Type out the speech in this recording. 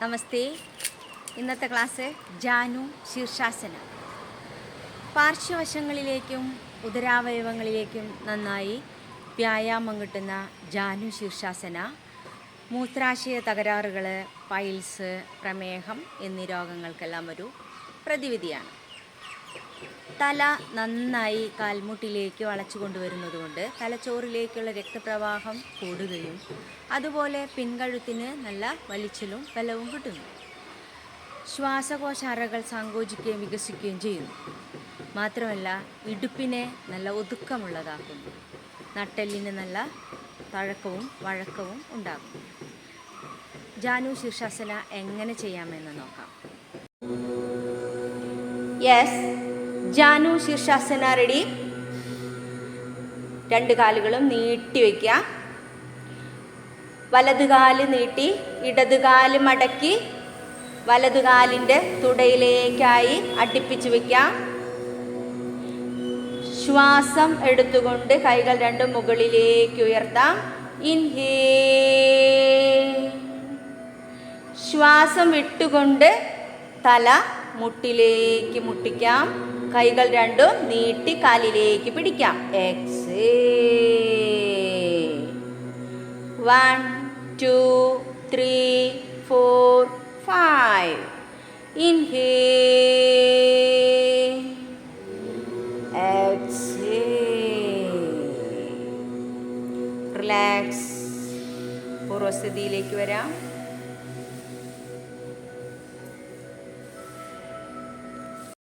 നമസ്തേ. ഇന്നത്തെ ക്ലാസ് ജാനു ശീർഷാസന. പാർശ്വവശങ്ങളിലേക്കും ഉദരാവയവങ്ങളിലേക്കും നന്നായി വ്യായാമം കിട്ടുന്ന ജാനു ശീർഷാസന മൂത്രാശയ തകരാറുകൾ, പൈൽസ്, പ്രമേഹം എന്നീ രോഗങ്ങൾക്കെല്ലാം ഒരു പ്രതിവിധിയാണ്. തല നന്നായി കാൽമുട്ടിലേക്ക് വളച്ചു കൊണ്ടുവരുന്നതുകൊണ്ട് തലച്ചോറിലേക്കുള്ള രക്തപ്രവാഹം കൂടുകയും അതുപോലെ പിൻകഴുത്തിന് നല്ല വലിച്ചിലും ബലവും കിട്ടുന്നു. ശ്വാസകോശ അറകൾ സങ്കോചിക്കുകയും വികസിക്കുകയും ചെയ്യുന്നു. മാത്രമല്ല ഇടുപ്പിനെ നല്ല ഒതുക്കമുള്ളതാക്കുന്നു. നട്ടെല്ലിന് നല്ല തഴക്കവും വഴക്കവും ഉണ്ടാകും. ജാനു ശീർഷാസന എങ്ങനെ ചെയ്യാമെന്ന് നോക്കാം. Yes, Janu Shirshasana ready. രണ്ട് കാലുകളും നീട്ടി വയ്ക്കുക. വലതുകാല് നീട്ടി ഇടതുകാല് മടക്കി വലതുകാലിൻ്റെ തുടയിലേക്കായി അടുപ്പിച്ച് വയ്ക്കാം. ശ്വാസം എടുത്തുകൊണ്ട് കൈകൾ രണ്ടും മുകളിലേക്ക് ഉയർത്താം. ഇൻഹേൽ. ശ്വാസം വിട്ടുകൊണ്ട് തല മുട്ടിലേക്ക് മുട്ടിക്കാം. കൈകൾ രണ്ടും നീട്ടി കാലിലേക്ക് പിടിക്കാം. എക്സേൽ. 1 2 3 4 5. ഇൻഹേൽ. എക്സേൽ. റിലാക്സ്. പൂർവസ്ഥിതിയിലേക്ക് വരാം.